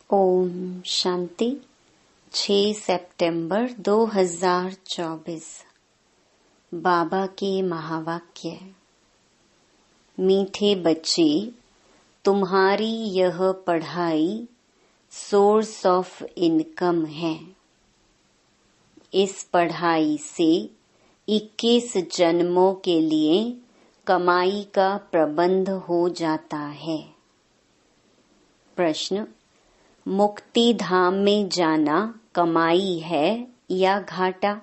ओम शांति। 6 सितंबर 2024। बाबा के महावाक्य। मीठे बच्चे, तुम्हारी यह पढ़ाई सोर्स ऑफ इनकम है। इस पढ़ाई से 21 जन्मों के लिए कमाई का प्रबंध हो जाता है। प्रश्न: मुक्ति धाम में जाना कमाई है या घाटा?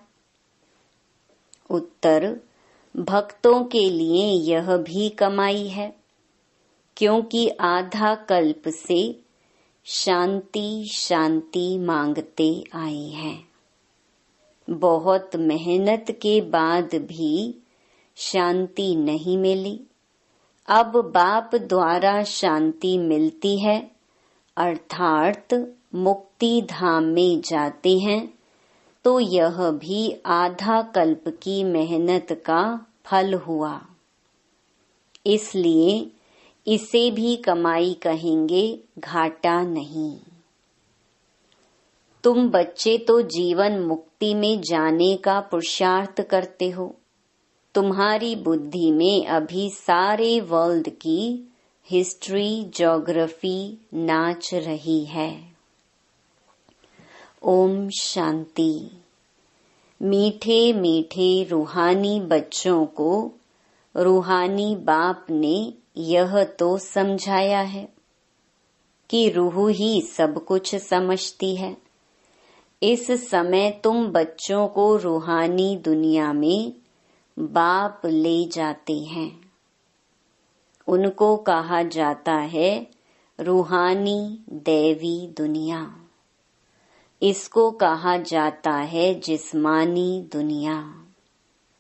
उत्तर: भक्तों के लिए यह भी कमाई है, क्योंकि आधा कल्प से शांति शांति मांगते आए हैं। बहुत मेहनत के बाद भी शांति नहीं मिली। अब बाप द्वारा शांति मिलती है, अर्थात मुक्ति धाम में जाते हैं, तो यह भी आधा कल्प की मेहनत का फल हुआ। इसलिए इसे भी कमाई कहेंगे, घाटा नहीं। तुम बच्चे तो जीवन मुक्ति में जाने का पुरुषार्थ करते हो। तुम्हारी बुद्धि में अभी सारे वर्ल्ड की हिस्ट्री, ज्योग्राफी नाच रही है। ओम शांति। मीठे मीठे रूहानी बच्चों को रूहानी बाप ने यह तो समझाया है कि रूह ही सब कुछ समझती है। इस समय तुम बच्चों को रूहानी दुनिया में बाप ले जाते हैं। उनको कहा जाता है रूहानी दैवी दुनिया। इसको कहा जाता है जिस्मानी दुनिया,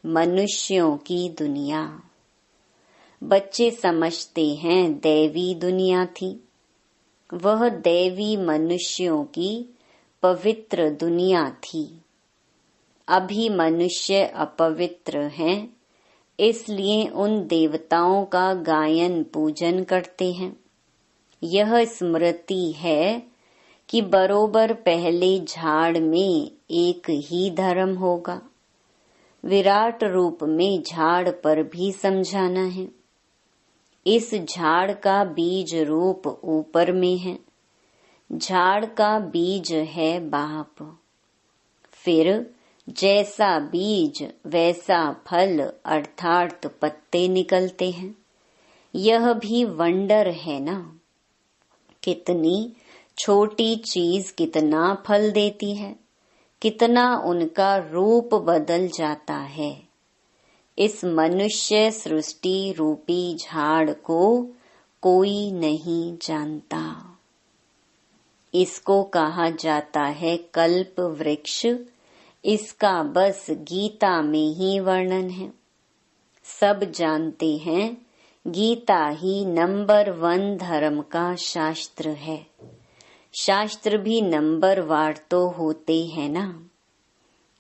मनुष्यों की दुनिया। बच्चे समझते हैं दैवी दुनिया थी। वह दैवी मनुष्यों की पवित्र दुनिया थी। अभी मनुष्य अपवित्र हैं, इसलिए उन देवताओं का गायन पूजन करते हैं। यह स्मृति है कि बरोबर पहले झाड़ में एक ही धर्म होगा। विराट रूप में झाड़ पर भी समझाना है। इस झाड़ का बीज रूप ऊपर में है। झाड़ का बीज है बाप। फिर जैसा बीज वैसा फल अर्थात पत्ते निकलते हैं। यह भी वंडर है ना। कितनी छोटी चीज कितना फल देती है, कितना उनका रूप बदल जाता है। इस मनुष्य सृष्टि रूपी झाड़ को कोई नहीं जानता। इसको कहा जाता है कल्प वृक्ष। इसका बस गीता में ही वर्णन है। सब जानते हैं गीता ही नंबर 1 धर्म का शास्त्र है। शास्त्र भी नंबरवार तो होते हैं ना।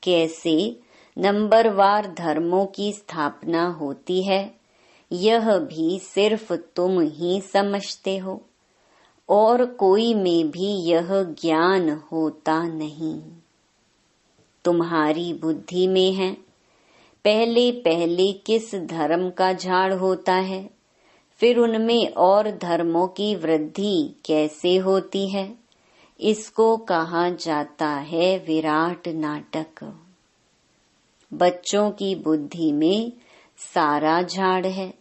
कैसे नंबरवार धर्मों की स्थापना होती है, यह भी सिर्फ तुम ही समझते हो, और कोई में भी यह ज्ञान होता नहीं। तुम्हारी बुद्धि में है। पहले पहले किस धर्म का झाड़ होता है, फिर उनमें और धर्मों की वृद्धि कैसे होती है, इसको कहा जाता है विराट नाटक। बच्चों की बुद्धि में सारा झाड़ है।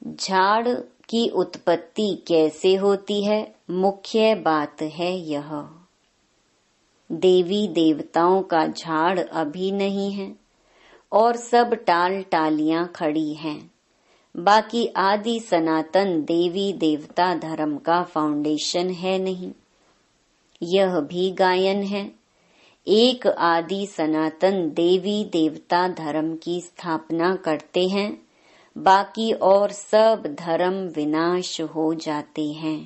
झाड़ की उत्पत्ति कैसे होती है, मुख्य बात है यह। देवी देवताओं का झाड़ अभी नहीं है और सब टाल टालियां खड़ी हैं। बाकी आदि सनातन देवी देवता धर्म का फाउंडेशन है नहीं। यह भी गायन है। एक आदि सनातन देवी देवता धर्म की स्थापना करते हैं, बाकी और सब धर्म विनाश हो जाते हैं।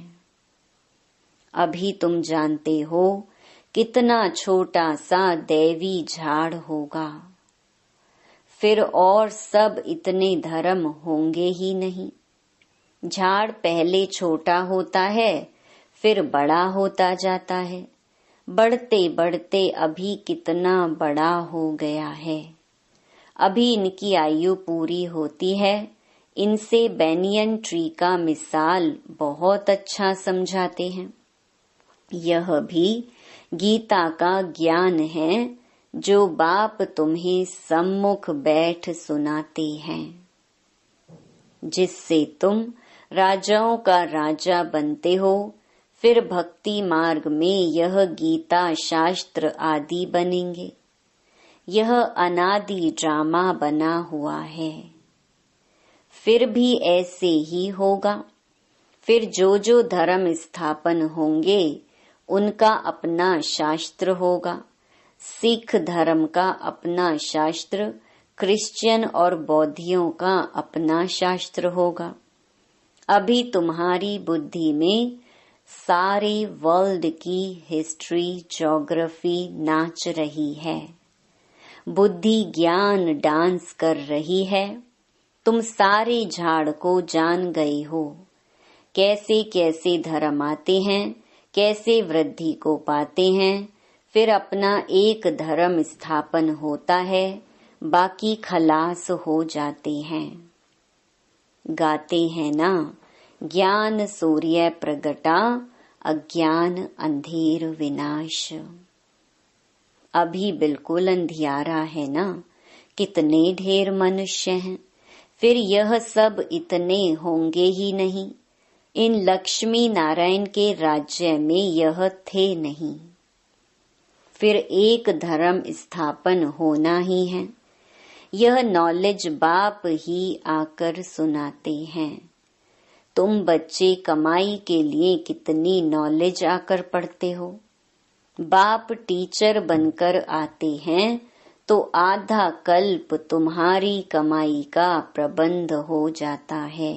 अभी तुम जानते हो कितना छोटा सा दैवी झाड़ होगा। फिर और सब इतने धर्म होंगे ही नहीं। झाड़ पहले छोटा होता है, फिर बड़ा होता जाता है। बढ़ते बढ़ते अभी कितना बड़ा हो गया है। अभी इनकी आयु पूरी होती है। इनसे बैनियन ट्री का मिसाल बहुत अच्छा समझाते हैं। यह भी गीता का ज्ञान है जो बाप तुम्हें सम्मुख बैठ सुनाते हैं, जिससे तुम राजाओं का राजा बनते हो। फिर भक्ति मार्ग में यह गीता शास्त्र आदि बनेंगे। यह अनादि ड्रामा बना हुआ है। फिर भी ऐसे ही होगा। फिर जो जो धर्म स्थापन होंगे उनका अपना शास्त्र होगा। सिख धर्म का अपना शास्त्र, क्रिश्चियन और बौद्धियों का अपना शास्त्र होगा। अभी तुम्हारी बुद्धि में सारे वर्ल्ड की हिस्ट्री, ज्योग्राफी नाच रही है। बुद्धि ज्ञान डांस कर रही है। तुम सारे झाड़ को जान गए हो। कैसे कैसे धर्म आते हैं, कैसे वृद्धि को पाते हैं। फिर अपना एक धर्म स्थापन होता है, बाकी खलास हो जाते हैं। गाते हैं ना, ज्ञान सूर्य प्रगटा, अज्ञान अंधेर विनाश। अभी बिल्कुल अंधियारा है ना। कितने ढेर मनुष्य हैं। फिर यह सब इतने होंगे ही नहीं। इन लक्ष्मी नारायण के राज्य में यह थे नहीं। फिर एक धर्म स्थापन होना ही है। यह नॉलेज बाप ही आकर सुनाते हैं। तुम बच्चे कमाई के लिए कितनी नॉलेज आकर पढ़ते हो। बाप टीचर बनकर आते हैं तो आधा कल्प तुम्हारी कमाई का प्रबंध हो जाता है।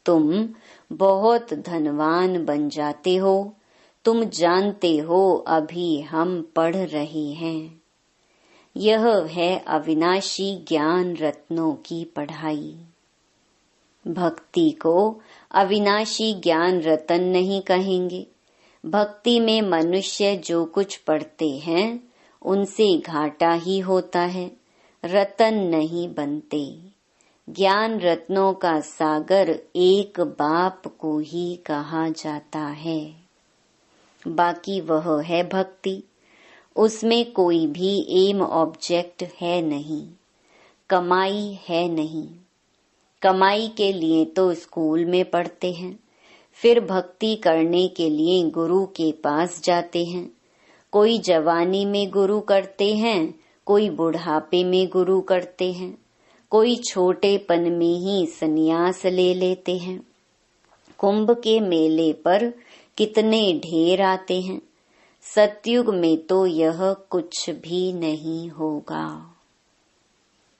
तुम बहुत धनवान बन जाते हो। तुम जानते हो अभी हम पढ़ रहे हैं। यह है अविनाशी ज्ञान रत्नों की पढ़ाई। भक्ति को अविनाशी ज्ञान रतन नहीं कहेंगे। भक्ति में मनुष्य जो कुछ पढ़ते हैं उनसे घाटा ही होता है, रतन नहीं बनते। ज्ञान रत्नों का सागर एक बाप को ही कहा जाता है। बाकी वह है भक्ति। उसमें कोई भी एम ऑब्जेक्ट है नहीं, कमाई है नहीं। कमाई के लिए तो स्कूल में पढ़ते हैं, फिर भक्ति करने के लिए गुरु के पास जाते हैं। कोई जवानी में गुरु करते हैं, कोई बुढ़ापे में गुरु करते हैं, कोई छोटेपन में ही संन्यास ले लेते हैं। कुंभ के मेले पर कितने ढेर आते हैं। सतयुग में तो यह कुछ भी नहीं होगा।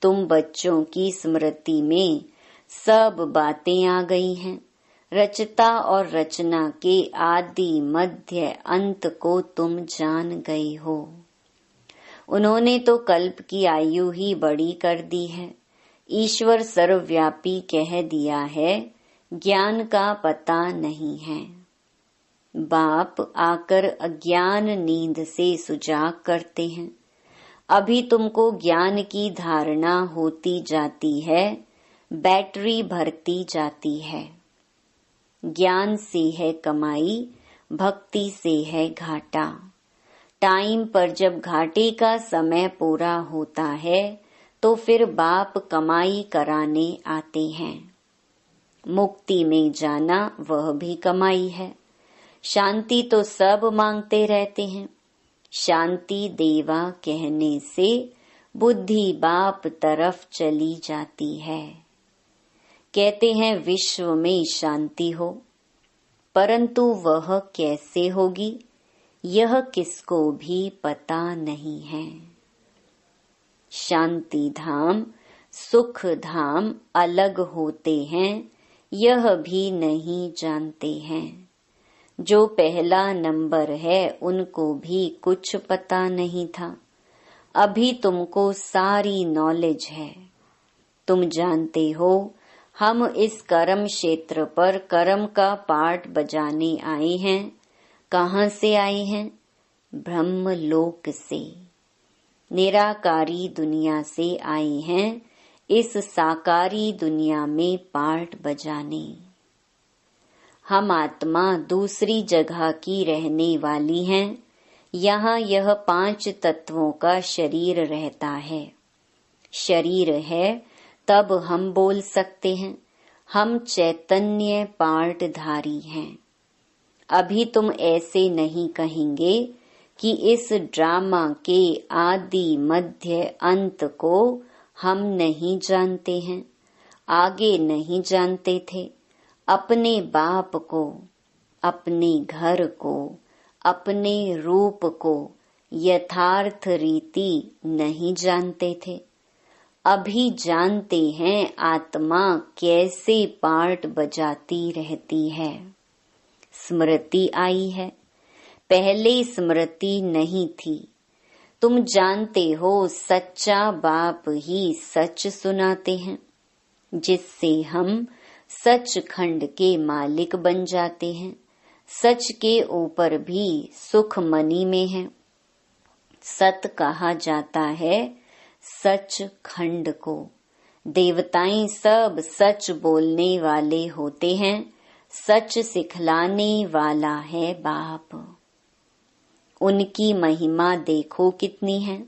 तुम बच्चों की स्मृति में सब बातें आ गई हैं। रचता और रचना के आदि मध्य अंत को तुम जान गए हो। उन्होंने तो कल्प की आयु ही बड़ी कर दी है। ईश्वर सर्वव्यापी कह दिया है, ज्ञान का पता नहीं है। बाप आकर अज्ञान नींद से सुजाग करते हैं। अभी तुमको ज्ञान की धारणा होती जाती है, बैटरी भरती जाती है। ज्ञान से है कमाई, भक्ति से है घाटा। टाइम पर जब घाटे का समय पूरा होता है तो फिर बाप कमाई कराने आते हैं। मुक्ति में जाना वह भी कमाई है। शांति तो सब मांगते रहते हैं। शांति देवा कहने से बुद्धि बाप तरफ चली जाती है। कहते हैं विश्व में शांति हो, परंतु वह कैसे होगी यह किसको भी पता नहीं है। शांति धाम, सुख धाम अलग होते हैं, यह भी नहीं जानते हैं। जो पहला नंबर है उनको भी कुछ पता नहीं था। अभी तुमको सारी नॉलेज है। तुम जानते हो हम इस कर्म क्षेत्र पर कर्म का पाठ बजाने आए हैं। कहाँ से आए हैं? ब्रह्मलोक से, निराकारी दुनिया से आए हैं इस साकारी दुनिया में पाठ बजाने। हम आत्मा दूसरी जगह की रहने वाली हैं। यहाँ यह 5 तत्वों का शरीर रहता है। शरीर है तब हम बोल सकते हैं। हम चैतन्य पाठधारी हैं। अभी तुम ऐसे नहीं कहेंगे कि इस ड्रामा के आदि मध्य अंत को हम नहीं जानते हैं, आगे नहीं जानते थे। अपने बाप को, अपने घर को, अपने रूप को यथार्थ रीति नहीं जानते थे। अभी जानते हैं आत्मा कैसे पाठ बजाती रहती है। स्मृति आई है, पहले स्मृति नहीं थी। तुम जानते हो सच्चा बाप ही सच सुनाते हैं, जिससे हम सचखंड के मालिक बन जाते हैं। सच के ऊपर भी सुख मनी में है। सत कहा जाता है सचखंड को। देवताएं सब सच बोलने वाले होते हैं। सच सिखलाने वाला है बाप। उनकी महिमा देखो कितनी है।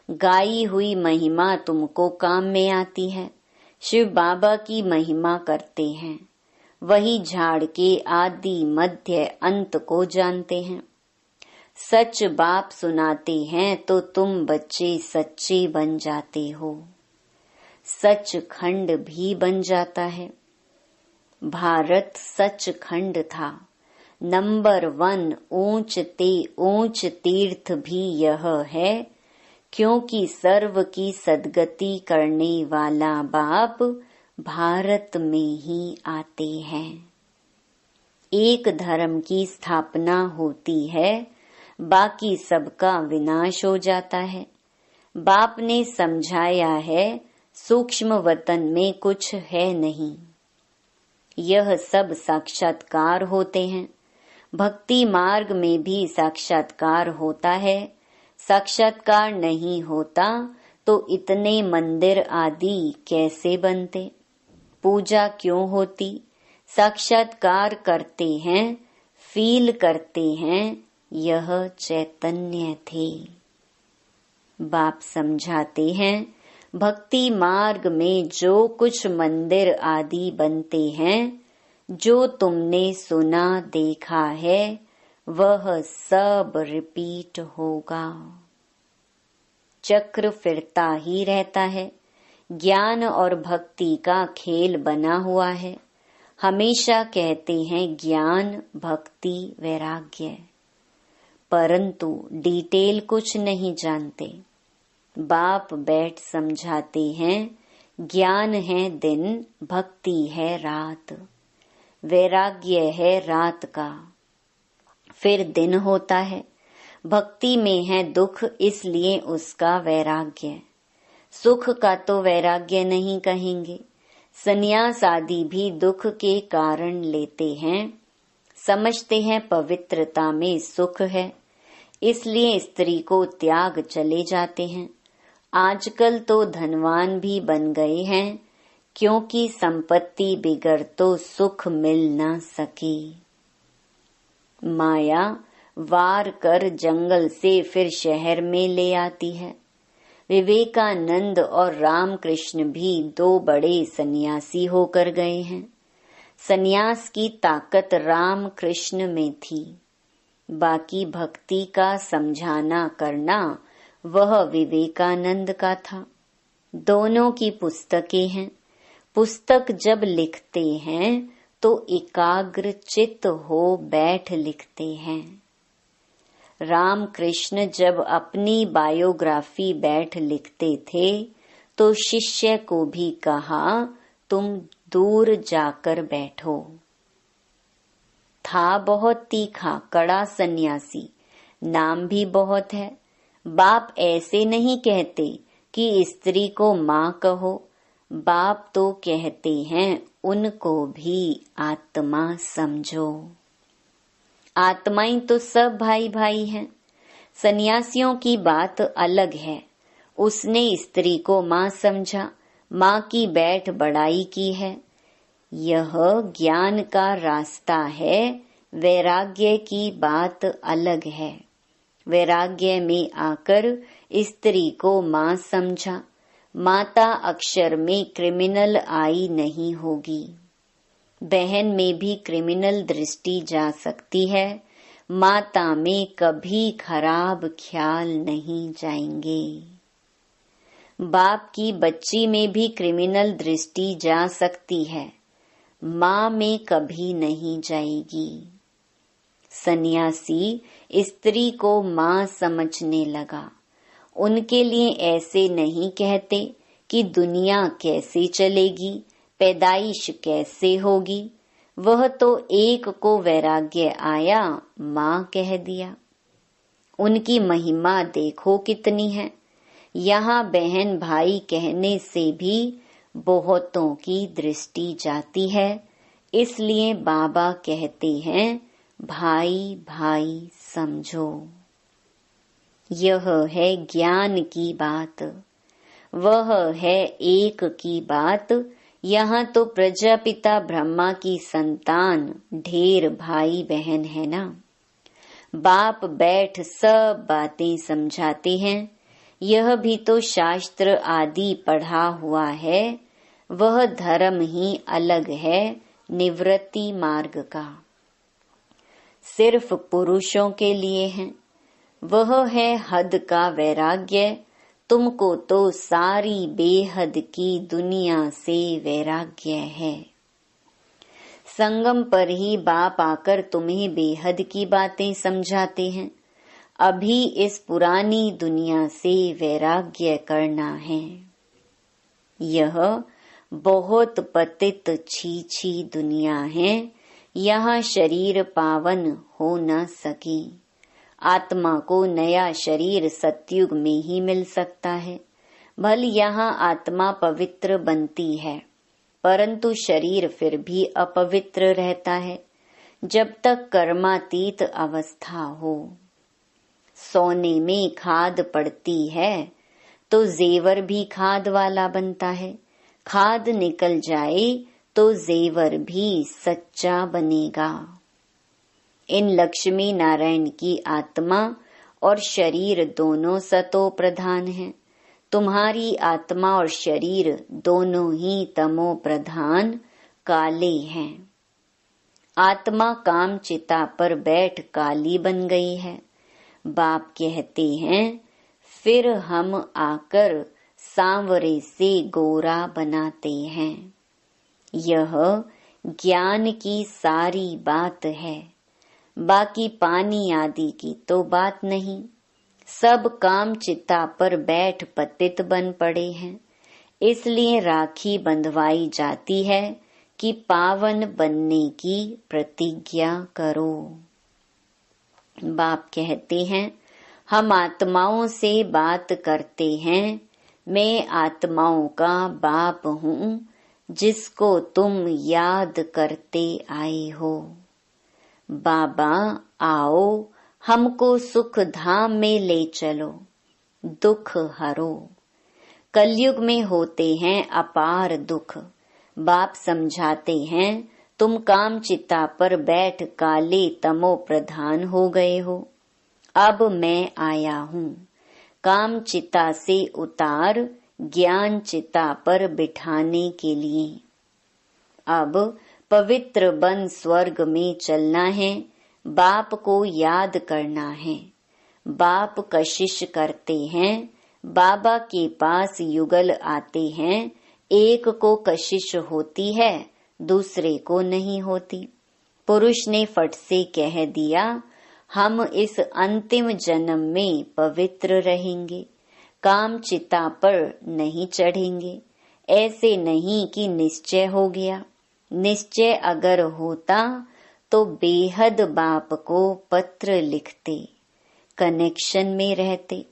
गाई हुई महिमा तुमको काम में आती है। शिव बाबा की महिमा करते हैं। वही झाड़ के आदि मध्य अंत को जानते हैं। सच बाप सुनाते हैं तो तुम बच्चे सच्चे बन जाते हो। सचखंड भी बन जाता है। भारत सचखंड था। नंबर 1 ऊंच तीर्थ भी यह है, क्योंकि सर्व की सद्गति करने वाला बाप भारत में ही आते हैं। एक धर्म की स्थापना होती है, बाकी सबका विनाश हो जाता है। बाप ने समझाया है सूक्ष्म वतन में कुछ है नहीं। यह सब साक्षात्कार होते हैं। भक्ति मार्ग में भी साक्षात्कार होता है। साक्षात्कार नहीं होता तो इतने मंदिर आदि कैसे बनते? पूजा क्यों होती? साक्षात्कार करते हैं, फील करते हैं, यह चैतन्य थे। बाप समझाते हैं भक्ति मार्ग में जो कुछ मंदिर आदि बनते हैं, जो तुमने सुना देखा है, वह सब रिपीट होगा। चक्र फिरता ही रहता है। ज्ञान और भक्ति का खेल बना हुआ है। हमेशा कहते हैं ज्ञान, भक्ति, वैराग्य, परंतु डिटेल कुछ नहीं जानते। बाप बैठ समझाते हैं ज्ञान है दिन, भक्ति है रात, वैराग्य है रात का, फिर दिन होता है। भक्ति में है दुख, इसलिए उसका वैराग्य। सुख का तो वैराग्य नहीं कहेंगे। संन्यास आदि भी दुख के कारण लेते हैं। समझते हैं पवित्रता में सुख है, इसलिए स्त्री को त्याग चले जाते हैं। आजकल तो धनवान भी बन गए हैं, क्योंकि संपत्ति बिगड़ तो सुख मिल न सके। माया वार कर जंगल से फिर शहर में ले आती है। विवेकानंद और रामकृष्ण भी 2 बड़े सन्यासी होकर गए हैं। सन्यास की ताकत रामकृष्ण में थी, बाकी भक्ति का समझाना करना वह विवेकानंद का था। दोनों की पुस्तकें हैं। पुस्तक जब लिखते हैं तो एकाग्र चित्त हो बैठ लिखते हैं। रामकृष्ण जब अपनी बायोग्राफी बैठ लिखते थे तो शिष्य को भी कहा तुम दूर जाकर बैठो। था बहुत तीखा कड़ा सन्यासी, नाम भी बहुत है। बाप ऐसे नहीं कहते कि स्त्री को माँ कहो, बाप तो कहते हैं उनको भी आत्मा समझो। आत्माएं तो सब भाई भाई हैं। सन्यासियों की बात अलग है। उसने स्त्री को माँ समझा, माँ की बैठ बढ़ाई की है। यह ज्ञान का रास्ता है। वैराग्य की बात अलग है। वैराग्य में आकर स्त्री को माँ समझा। माता अक्षर में क्रिमिनल आई नहीं होगी। बहन में भी क्रिमिनल दृष्टि जा सकती है। माता में कभी खराब ख्याल नहीं जाएंगे। बाप की बच्ची में भी क्रिमिनल दृष्टि जा सकती है। माँ में कभी नहीं जाएगी। सन्यासी स्त्री को माँ समझने लगा। उनके लिए ऐसे नहीं कहते कि दुनिया कैसे चलेगी, पैदाइश कैसे होगी। वह तो एक को वैराग्य आया, माँ कह दिया। उनकी महिमा देखो कितनी है। यहाँ बहन भाई कहने से भी बहुतों की दृष्टि जाती है। इसलिए बाबा कहते हैं भाई भाई समझो। यह है ज्ञान की बात, वह है एक की बात। यहाँ तो प्रजापिता ब्रह्मा की संतान ढेर भाई बहन है ना। बाप बैठ सब बातें समझाते हैं। यह भी तो शास्त्र आदि पढ़ा हुआ है। वह धर्म ही अलग है निवृत्ति मार्ग का, सिर्फ पुरुषों के लिए है। वह है हद का वैराग्य। तुमको तो सारी बेहद की दुनिया से वैराग्य है। संगम पर ही बाप आकर तुम्हें बेहद की बातें समझाते हैं। अभी इस पुरानी दुनिया से वैराग्य करना है। यह बहुत पतित छीछी दुनिया है। यहाँ शरीर पावन हो न सके। आत्मा को नया शरीर सतयुग में ही मिल सकता है। भले यहाँ आत्मा पवित्र बनती है, परंतु शरीर फिर भी अपवित्र रहता है जब तक कर्मातीत अवस्था हो। सोने में खाद पड़ती है तो जेवर भी खाद वाला बनता है। खाद निकल जाए तो जेवर भी सच्चा बनेगा। इन लक्ष्मी नारायण की आत्मा और शरीर दोनों सतो प्रधान हैं। तुम्हारी आत्मा और शरीर दोनों ही तमो प्रधान काले हैं। आत्मा काम चिता पर बैठ काली बन गई है। बाप कहते हैं फिर हम आकर सांवरे से गोरा बनाते हैं। यह ज्ञान की सारी बात है। बाकी पानी आदि की तो बात नहीं। सब काम चिता पर बैठ पतित बन पड़े हैं। इसलिए राखी बंधवाई जाती है कि पावन बनने की प्रतिज्ञा करो। बाप कहते हैं हम आत्माओं से बात करते हैं। मैं आत्माओं का बाप हूँ जिसको तुम याद करते आए हो। बाबा आओ हमको सुख धाम में ले चलो, दुख हरो। कलयुग में होते हैं अपार दुख। बाप समझाते हैं तुम काम चिता पर बैठ काले तमो प्रधान हो गए हो। अब मैं आया हूँ काम चिता से उतार ज्ञान चिता पर बिठाने के लिए। अब पवित्र बन स्वर्ग में चलना है। बाप को याद करना है। बाप कशिश करते हैं। बाबा के पास युगल आते हैं। एक को कशिश होती है, दूसरे को नहीं होती। पुरुष ने फट से कह दिया हम इस अंतिम जन्म में पवित्र रहेंगे, काम चिता पर नहीं चढ़ेंगे। ऐसे नहीं कि निश्चय हो गया। निश्चय अगर होता तो बेहद बाप को पत्र लिखते, कनेक्शन में रहते।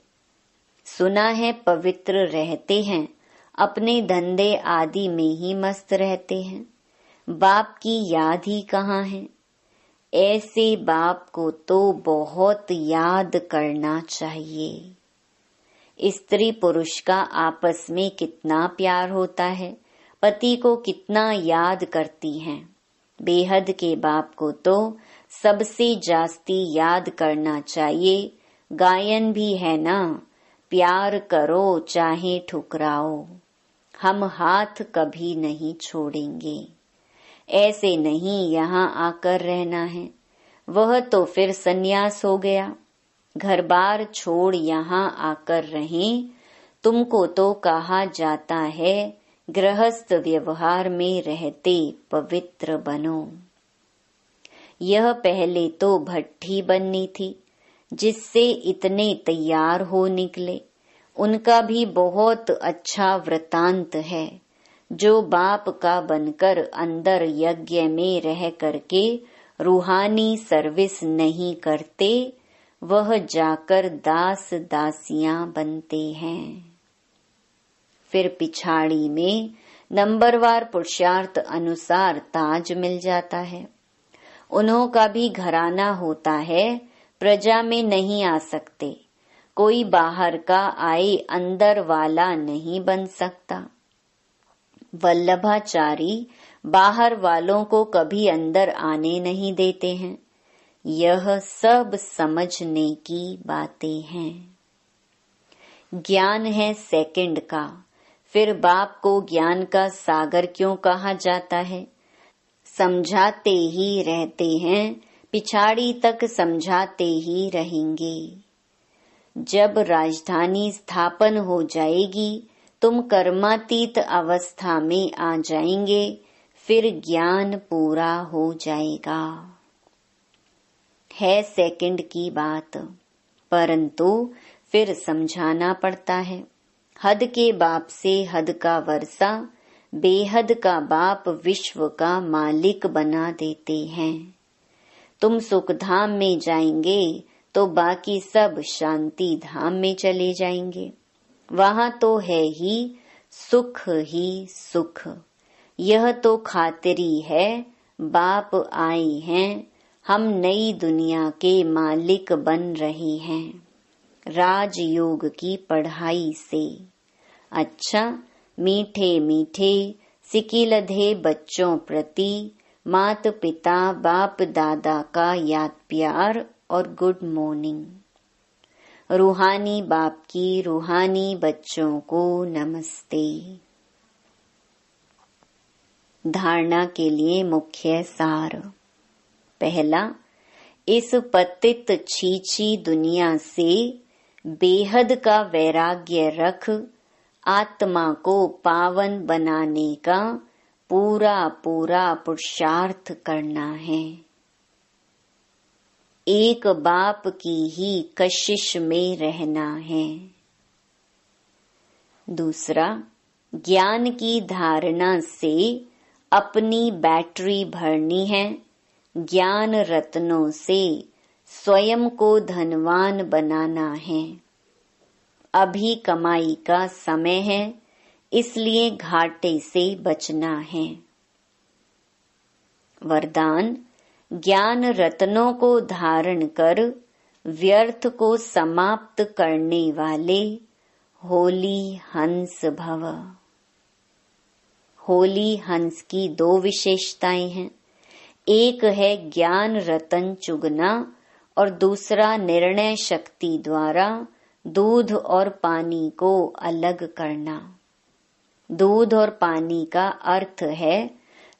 सुना है पवित्र रहते हैं, अपने धंधे आदि में ही मस्त रहते हैं, बाप की याद ही कहाँ है। ऐसे बाप को तो बहुत याद करना चाहिए। स्त्री पुरुष का आपस में कितना प्यार होता है, पति को कितना याद करती हैं। बेहद के बाप को तो सबसे जास्ती याद करना चाहिए। गायन भी है ना, प्यार करो चाहे ठुकराओ, हम हाथ कभी नहीं छोड़ेंगे। ऐसे नहीं यहाँ आकर रहना है, वह तो फिर सन्यास हो गया। घर बार छोड़ यहाँ आकर रहें, तुमको तो कहा जाता है गृहस्थ व्यवहार में रहते पवित्र बनो। यह पहले तो भट्ठी बननी थी, जिससे इतने तैयार हो निकले। उनका भी बहुत अच्छा वृतांत है। जो बाप का बनकर अंदर यज्ञ में रह करके रूहानी सर्विस नहीं करते, वह जाकर दास दासियां बनते हैं। फिर पिछाड़ी में नंबरवार पुरुषार्थ अनुसार ताज मिल जाता है। उन्हों का भी घराना होता है, प्रजा में नहीं आ सकते। कोई बाहर का आए अंदर वाला नहीं बन सकता। वल्लभाचारी बाहर वालों को कभी अंदर आने नहीं देते हैं। यह सब समझने की बातें हैं। ज्ञान है सेकंड का, फिर बाप को ज्ञान का सागर क्यों कहा जाता है? समझाते ही रहते हैं, पिछाड़ी तक समझाते ही रहेंगे। जब राजधानी स्थापन हो जाएगी, तुम कर्मातीत अवस्था में आ जाएंगे, फिर ज्ञान पूरा हो जाएगा। है सेकंड की बात, परंतु फिर समझाना पड़ता है। हद के बाप से हद का वर्षा, बेहद का बाप विश्व का मालिक बना देते हैं। तुम सुख धाम में जाएंगे तो बाकी सब शांति धाम में चले जाएंगे। वहाँ तो है ही सुख ही सुख। यह तो खातिरी है, बाप आए हैं, हम नई दुनिया के मालिक बन रहे हैं राजयोग की पढ़ाई से। अच्छा, मीठे मीठे सिकिलधे बच्चों प्रति मात पिता बाप दादा का याद प्यार और गुड मॉर्निंग। रूहानी बाप की रूहानी बच्चों को नमस्ते। धारणा के लिए मुख्य सार। पहला, इस पतित छीछी दुनिया से बेहद का वैराग्य रख आत्मा को पावन बनाने का पूरा पूरा पुरुषार्थ करना है। एक बाप की ही कशिश में रहना है। दूसरा, ज्ञान की धारणा से अपनी बैटरी भरनी है। ज्ञान रत्नों से स्वयं को धनवान बनाना है। अभी कमाई का समय है, इसलिए घाटे से बचना है। वरदान, ज्ञान रत्नों को धारण कर व्यर्थ को समाप्त करने वाले होली हंस भव। होली हंस की दो विशेषताएं हैं। एक है ज्ञान रतन चुगना और दूसरा निर्णय शक्ति द्वारा दूध और पानी को अलग करना। दूध और पानी का अर्थ है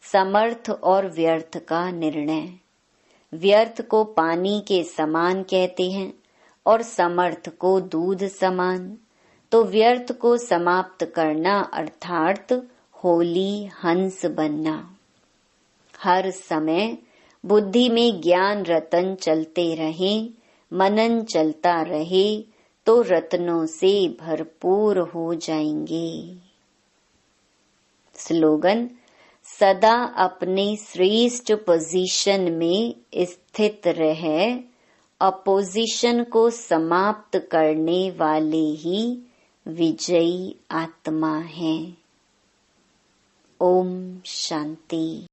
समर्थ और व्यर्थ का निर्णय। व्यर्थ को पानी के समान कहते हैं और समर्थ को दूध समान। तो व्यर्थ को समाप्त करना अर्थात होली हंस बनना। हर समय बुद्धि में ज्ञान रतन चलते रहे, मनन चलता रहे तो रत्नों से भरपूर हो जाएंगे। स्लोगन, सदा अपने श्रेष्ठ पोजीशन में स्थित रहे, अपोजिशन को समाप्त करने वाले ही विजयी आत्मा हैं। ओम शांति।